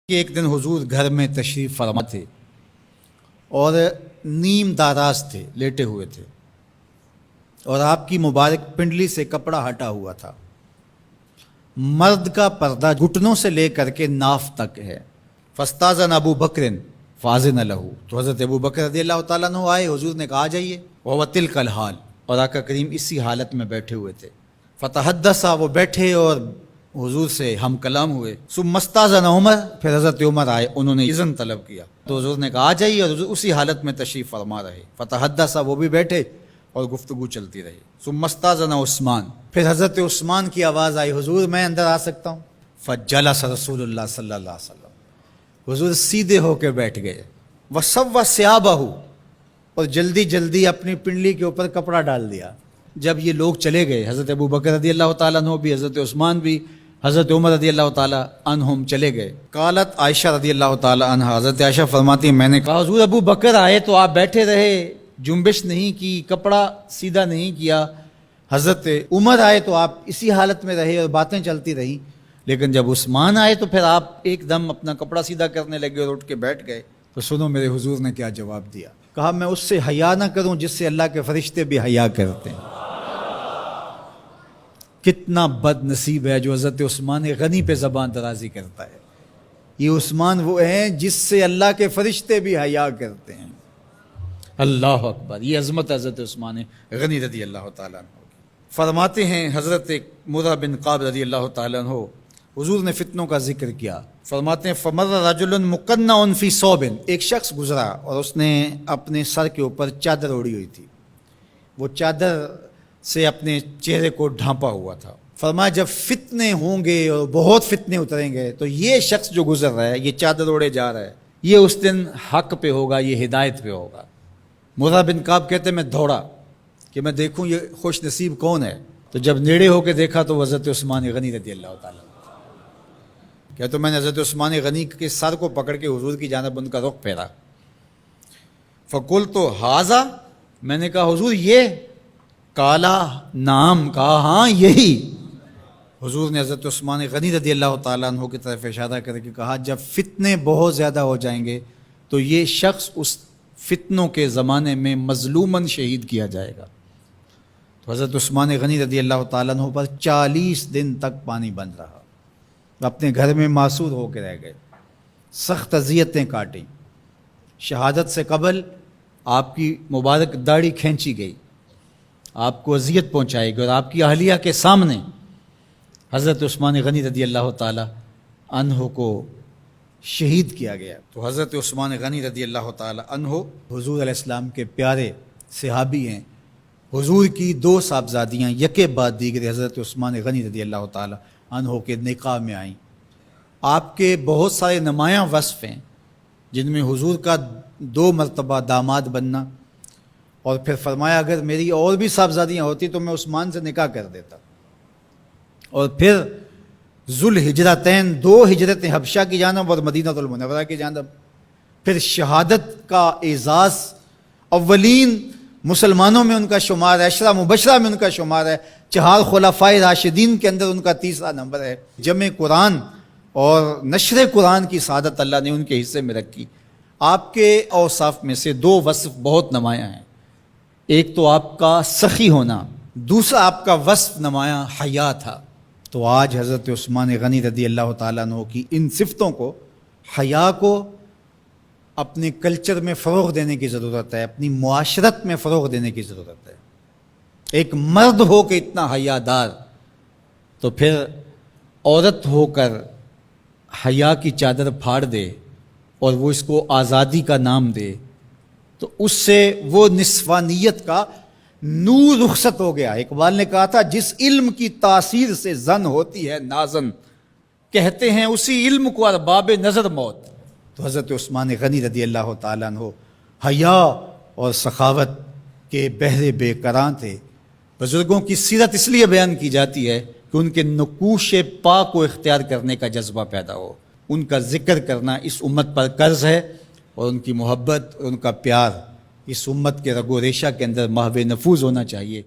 کہ ایک دن حضور گھر میں تشریف فرما تھے اور نیم داراز تھے، لیٹے ہوئے تھے، اور آپ کی مبارک پنڈلی سے کپڑا ہٹا ہوا تھا۔ مرد کا پردہ گھٹنوں سے لے کر کے ناف تک ہے۔ فاستاذن ابو بکر فاذن لہ، تو حضرت ابو بکر رضی اللہ تعالیٰ عنہ آئے، حضور نے کہا آ جائیے۔ وہو تلک الحال، اور آقا کریم اسی حالت میں بیٹھے ہوئے تھے۔ فتحدث، وہ بیٹھے اور حضور سے ہم کلام ہوئے۔ ثم استاذن عمر، پھر حضرت عمر آئے، انہوں نے اذن طلب کیا تو حضور نے کہا آ جائیے، اور حضور اسی حالت میں تشریف فرما رہے۔ فتحدث، وہ بھی بیٹھے اور گفتگو چلتی رہی۔ ثم استاذن عثمان، پھر حضرت عثمان کی آواز آئی، حضور میں اندر آ سکتا ہوں؟ فجلس رسول اللہ صلی اللہ علیہ وسلم، حضور سیدھے ہو کے بیٹھ گئے۔ وسوى ثيابه، اور جلدی جلدی اپنی پنڈلی کے اوپر کپڑا ڈال دیا۔ جب یہ لوگ چلے گئے، حضرت ابو بکر رضی اللہ تعالیٰ عنہ بھی، حضرت عثمان بھی، حضرت عمر رضی اللہ تعالیٰ عنہم چلے گئے۔ قالت عائشہ رضی اللہ تعالیٰ عنہ، حضرت عائشہ فرماتی ہیں میں نے کہا حضور ابو بکر آئے تو آپ بیٹھے رہے، جنبش نہیں کی، کپڑا سیدھا نہیں کیا۔ حضرت عمر آئے تو آپ اسی حالت میں رہے اور باتیں چلتی رہیں، لیکن جب عثمان آئے تو پھر آپ ایک دم اپنا کپڑا سیدھا کرنے لگے اور اٹھ کے بیٹھ گئے۔ تو سنو میرے حضور نے کیا جواب دیا۔ کہا میں اس سے حیا نہ کروں جس سے اللہ کے فرشتے بھی حیا کرتے ہیں۔ کتنا بد نصیب ہے جو حضرت عثمان غنی پہ زبان درازی کرتا ہے۔ یہ عثمان وہ ہیں جس سے اللہ کے فرشتے بھی حیا کرتے ہیں۔ اللہ اکبر، یہ عظمت حضرت عثمان غنی رضی اللہ تعالیٰ عنہ۔ فرماتے ہیں حضرت مرہ بن قاب رضی اللہ تعالیٰ عنہ، حضور نے فتنوں کا ذکر کیا، فرماتے ہیں فمر رجل مقنع فی ثوب، ایک شخص گزرا اور اس نے اپنے سر کے اوپر چادر اوڑی ہوئی تھی، وہ چادر سے اپنے چہرے کو ڈھانپا ہوا تھا۔ فرمایا جب فتنے ہوں گے اور بہت فتنے اتریں گے تو یہ شخص جو گزر رہا ہے، یہ چادر اوڑے جا رہا ہے، یہ اس دن حق پہ ہوگا، یہ ہدایت پہ ہوگا۔ مرہ بن قاب کہتے میں دوڑا کہ میں دیکھوں یہ خوش نصیب کون ہے، تو جب نیڑے ہو کے دیکھا تو حضرت عثمان غنی رضی اللہ تعالیٰ، کیا تو میں نے حضرت عثمان غنی کے سر کو پکڑ کے حضور کی جانب ان کا رخ پھیرا۔ فقلت ھذا، میں نے کہا حضور یہ؟ کالا نام، کہا ہاں یہی۔ حضور نے حضرت عثمان غنی رضی اللہ تعالیٰ عنہ کی طرف اشارہ کر کے کہا جب فتنے بہت زیادہ ہو جائیں گے تو یہ شخص اس فتنوں کے زمانے میں مظلوماً شہید کیا جائے گا۔ تو حضرت عثمان غنی رضی اللہ تعالیٰ عنہ پر 40 دن تک پانی بند رہا، اپنے گھر میں معصور ہو کے رہ گئے، سخت اذیتیں کاٹیں۔ شہادت سے قبل آپ کی مبارک داڑھی کھینچی گئی، آپ کو اذیت پہنچائی گئی، اور آپ کی اہلیہ کے سامنے حضرت عثمان غنی رضی اللہ تعالیٰ عنہ کو شہید کیا گیا۔ تو حضرت عثمان غنی رضی اللہ تعالیٰ عنہ حضور علیہ السلام کے پیارے صحابی ہیں۔ حضور کی 2 صاحبزادیاں یکے بعد دیگر حضرت عثمان غنی رضی اللہ تعالیٰ عنہ کے نکاح میں آئیں۔ آپ کے بہت سارے نمایاں وصف ہیں جن میں حضور کا 2 مرتبہ داماد بننا، اور پھر فرمایا اگر میری اور بھی صاحبزادیاں ہوتی تو میں عثمان سے نکاح کر دیتا، اور پھر ذوالہجرتین 2 ہجرتیں، حبشہ کی جانب اور مدینہ المنورہ کی جانب، پھر شہادت کا اعزاز، اولین مسلمانوں میں ان کا شمار ہے، 10 مبشرہ میں ان کا شمار ہے، 4 خلفائے راشدین کے اندر ان کا 3را نمبر ہے۔ جمع قرآن اور نشر قرآن کی سعادت اللہ نے ان کے حصے میں رکھی۔ آپ کے اوصاف میں سے 2 وصف بہت نمایاں ہیں، ایک تو آپ کا سخی ہونا، دوسرا آپ کا وصف نمایاں حیا تھا۔ تو آج حضرت عثمان غنی رضی اللہ تعالیٰ عنہ کی ان صفتوں کو، حیا کو اپنے کلچر میں فروغ دینے کی ضرورت ہے، اپنی معاشرت میں فروغ دینے کی ضرورت ہے۔ ایک مرد ہو کے اتنا حیا دار، تو پھر عورت ہو کر حیا کی چادر پھاڑ دے اور وہ اس کو آزادی کا نام دے، تو اس سے وہ نسوانیت کا نور رخصت ہو گیا۔ اقبال نے کہا تھا جس علم کی تاثیر سے زن ہوتی ہے نازن، کہتے ہیں اسی علم کو ارباب نظر موت۔ تو حضرت عثمان غنی رضی اللہ تعالیٰ عنہ حیا اور سخاوت کے بہرے بے کراں تھے۔ بزرگوں کی سیرت اس لیے بیان کی جاتی ہے کہ ان کے نقوش پا کو اختیار کرنے کا جذبہ پیدا ہو۔ ان کا ذکر کرنا اس امت پر قرض ہے، اور ان کی محبت اور ان کا پیار اس امت کے رگ و ریشہ کے اندر محو نفوذ ہونا چاہیے۔